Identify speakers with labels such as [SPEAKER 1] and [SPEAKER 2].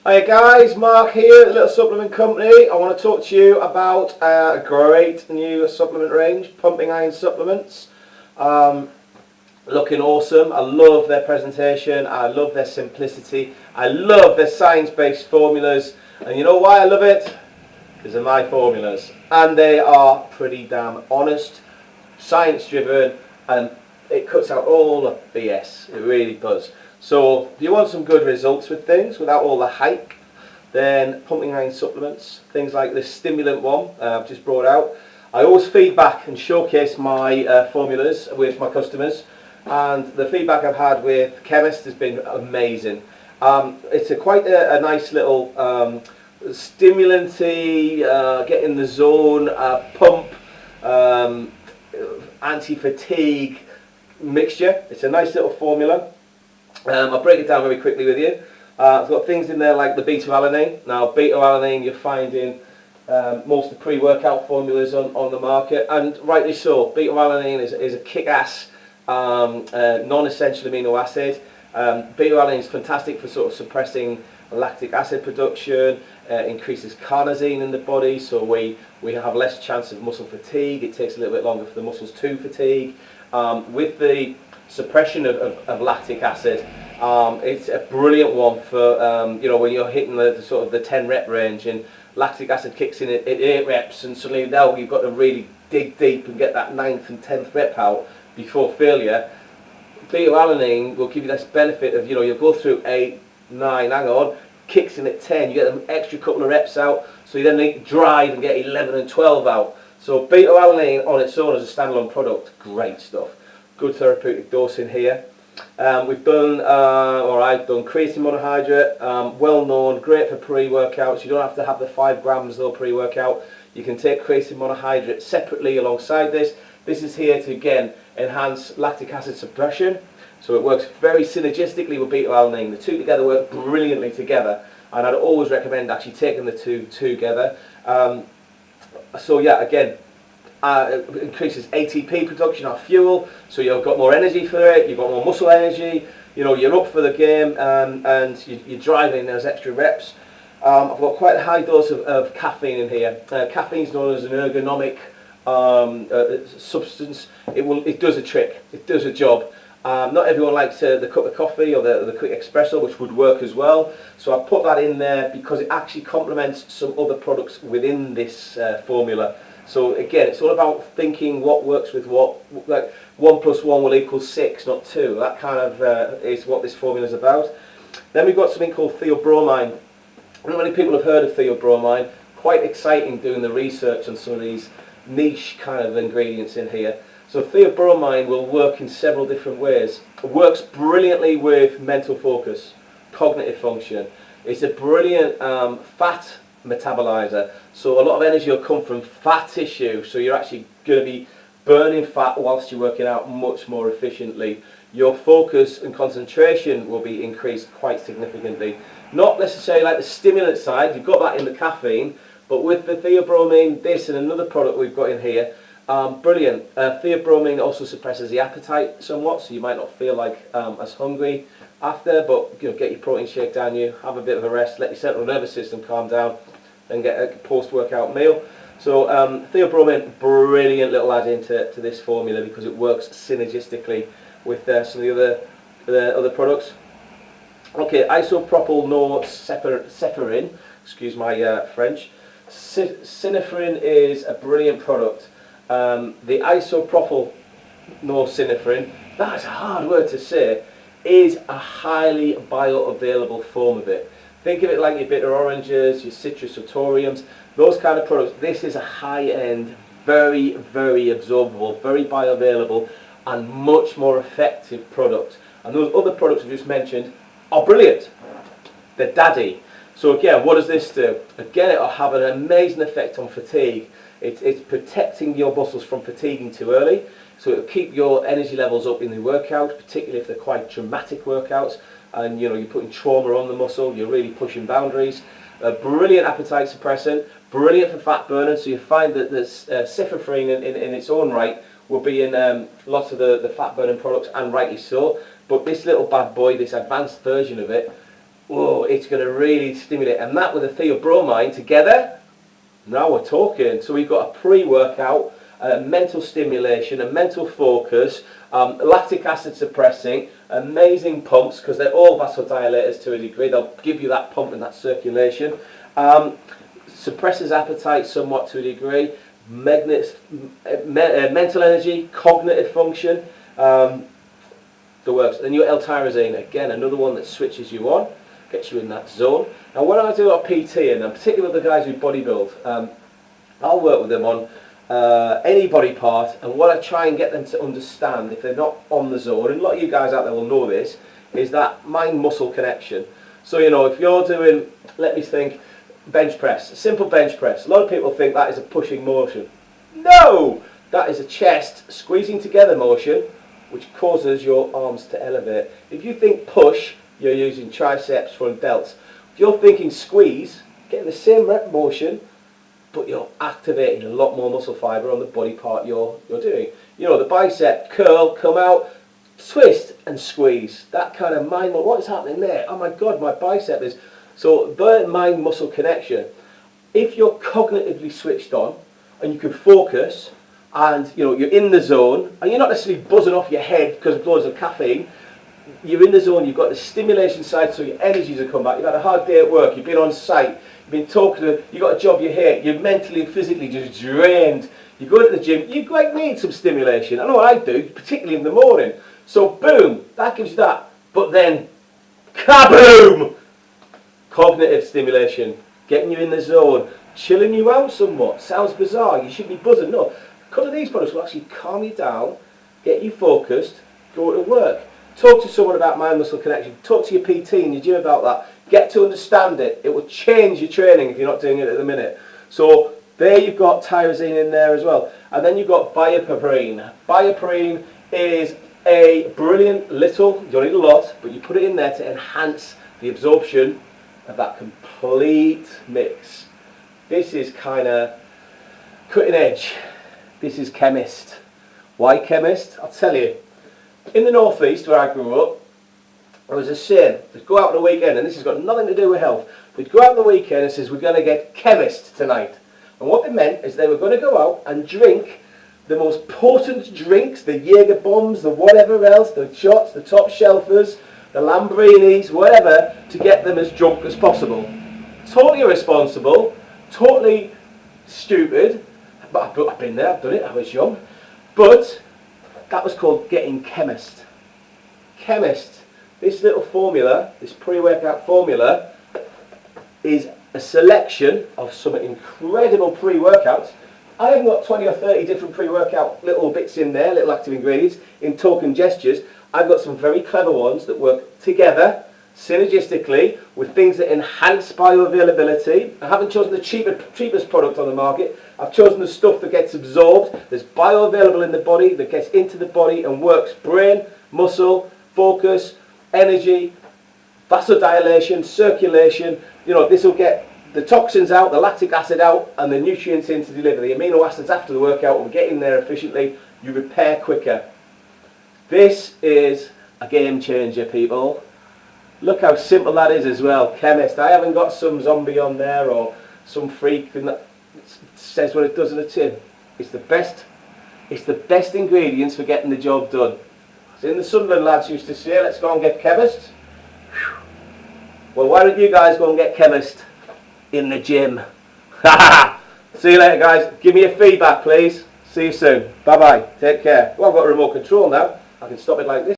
[SPEAKER 1] Hi guys, Mark here at Little Supplement Company. I want to talk to you about a great new supplement range, Pumping Iron Supplements. Looking awesome. I love their presentation, I love their simplicity, I love their science-based formulas, and you know why I love it? Because of my formulas. And they are pretty damn honest, science-driven, and it cuts out all the BS. It really does. So if you want some good results with things without all the hype, then Pumping Iron Supplements, things like this stimulant one I've just brought out. I always feedback and showcase my formulas with my customers, and the feedback I've had with chemists has been amazing. It's quite a nice little stimulanty, get in the zone, pump, anti-fatigue mixture. It's a nice little formula. I'll break it down very quickly with you. I've got things in there like the beta-alanine. Now, beta-alanine you're finding most of the pre-workout formulas on the market, and rightly so. Beta-alanine is a kick-ass non-essential amino acid. Beta-alanine is fantastic for sort of suppressing lactic acid production, increases carnosine in the body, so we have less chance of muscle fatigue. It takes a little bit longer for the muscles to fatigue. With the suppression of lactic acid, it's a brilliant one for when you're hitting the sort of the 10 rep range and lactic acid kicks in at 8 reps, and suddenly now you've got to really dig deep and get that 9th and 10th rep out before failure. Beta-alanine will give you this benefit of, you'll go through 8, 9, hang on, kicks in at 10, you get an extra couple of reps out, so you then need to drive and get 11 and 12 out. So beta-alanine on its own as a standalone product, great stuff. Good therapeutic dose in here. We've done, or I've done creatine monohydrate, well known, great for pre-workouts. You don't have to have the 5 grams though pre-workout. You can take creatine monohydrate separately alongside this. This is here to, again, enhance lactic acid suppression. So it works very synergistically with beta-alanine. The two together work brilliantly together, and I'd always recommend actually taking the two together. So yeah, again, increases ATP production, our fuel, so you've got more energy for it, you've got more muscle energy, you're up for the game, and you're driving those extra reps. I've got quite a high dose of caffeine in here. Caffeine is known as an ergonomic substance. It does a trick, it does a job. Not everyone likes the cup of coffee or the quick espresso, which would work as well. So I put that in there because it actually complements some other products within this formula. So again, it's all about thinking what works with what. Like 1 + 1 will equal 6, not 2. That kind of is what this formula is about. Then we've got something called theobromine. Not many people have heard of theobromine. Quite exciting doing the research on some of these niche kind of ingredients in here. So theobromine will work in several different ways. It works brilliantly with mental focus, cognitive function. It's a brilliant fat metabolizer. So a lot of energy will come from fat tissue. So you're actually going to be burning fat whilst you're working out much more efficiently. Your focus and concentration will be increased quite significantly. Not necessarily like the stimulant side, you've got that in the caffeine, but with the theobromine, this and another product we've got in here, brilliant. Theobromine also suppresses the appetite somewhat, so you might not feel like as hungry after, but get your protein shake down you, have a bit of a rest, let your central nervous system calm down, and get a post-workout meal. So theobromine, brilliant little add into this formula because it works synergistically with some of the other products. Okay, isopropyl norepinephrine, excuse my French. Synephrine is a brilliant product. The isopropyl norepinephrine, that's a hard word to say, is a highly bioavailable form of it. Think of it like your bitter oranges, your citrus satoriums, those kind of products. This is a high-end, very, very absorbable, very bioavailable, and much more effective product. And those other products I just mentioned are brilliant. They're daddy. So again, what does this do? Again, it'll have an amazing effect on fatigue. It's protecting your muscles from fatiguing too early. So it'll keep your energy levels up in the workout, particularly if they're quite dramatic workouts, and you're putting trauma on the muscle, you're really pushing boundaries. A brilliant appetite suppressant, brilliant for fat burning. So you find that this cifefrin in its own right will be in lots of the fat burning products, and rightly so. But this little bad boy, this advanced version of it, whoa, it's going to really stimulate. And that with the theobromine together, now we're talking. So we've got a pre-workout, mental stimulation, a mental focus, lactic acid suppressing, amazing pumps because they're all vasodilators to a degree. They'll give you that pump and that circulation. Suppresses appetite somewhat to a degree. Mental energy, cognitive function, the works. Then your L-tyrosine, again, another one that switches you on, gets you in that zone. Now when I do a PT, and particularly with the guys who bodybuild, I'll work with them on any body part, and what I try and get them to understand, if they're not on the zone, and a lot of you guys out there will know this, is that mind-muscle connection. So, you know, if you're doing, let me think, bench press, a simple bench press, a lot of people think that is a pushing motion. No! That is a chest squeezing together motion, which causes your arms to elevate. If you think push, you're using triceps, front delts. If you're thinking squeeze, getting the same rep motion, but you're activating a lot more muscle fibre on the body part you're doing. You know, the bicep, curl, come out, twist and squeeze. That kind of mind, what is happening there? Oh my God, my bicep is... So the mind-muscle connection, if you're cognitively switched on and you can focus and you know you're in the zone and you're not necessarily buzzing off your head because of loads of caffeine, you're in the zone, you've got the stimulation side so your energies have come back, you've had a hard day at work, you've been on site, you've been talking to, you've got a job you hate, you're mentally and physically just drained, you go to the gym, you quite need some stimulation. I know what I do, particularly in the morning. So boom, that gives you that. But then, kaboom! Cognitive stimulation, getting you in the zone, chilling you out somewhat. Sounds bizarre, you should be buzzing. No, a couple of these products will actually calm you down, get you focused, go to work. Talk to someone about mind-muscle connection. Talk to your PT in your gym about that. Get to understand it. It will change your training if you're not doing it at the minute. So there you've got tyrosine in there as well. And then you've got BioPerine. BioPerine is a brilliant little, you don't need a lot, but you put it in there to enhance the absorption of that complete mix. This is kind of cutting edge. This is chemist. Why chemist? I'll tell you. In the northeast where I grew up, there was a saying, they'd go out on the weekend, and this has got nothing to do with health, they'd go out on the weekend and says, we're going to get chemist tonight. And what they meant is they were going to go out and drink the most potent drinks, the Jaeger bombs, the whatever else, the shots, the top shelfers, the Lambrinis, whatever, to get them as drunk as possible. Totally irresponsible, totally stupid, but I've been there, I've done it, I was young. But that was called getting chemist. Chemist. This little formula, this pre-workout formula, is a selection of some incredible pre-workouts. I haven't got 20 or 30 different pre-workout little bits in there, little active ingredients, in token gestures. I've got some very clever ones that work together, synergistically, with things that enhance bioavailability. I haven't chosen the cheapest product on the market. I've chosen the stuff that gets absorbed, that's bioavailable in the body, that gets into the body and works brain, muscle, focus, energy, vasodilation, circulation. You know, this will get the toxins out, the lactic acid out, and the nutrients in to deliver. The amino acids after the workout will get in there efficiently. You repair quicker. This is a game changer, people. Look how simple that is as well. Chemist. I haven't got some zombie on there or some freak that says what it does in a tin. It's the best. It's the best ingredients for getting the job done. As in the Sunderland lads used to say, let's go and get chemist. Whew. Well, why don't you guys go and get chemist in the gym? See you later, guys. Give me your feedback, please. See you soon. Bye-bye. Take care. Well, I've got a remote control now. I can stop it like this.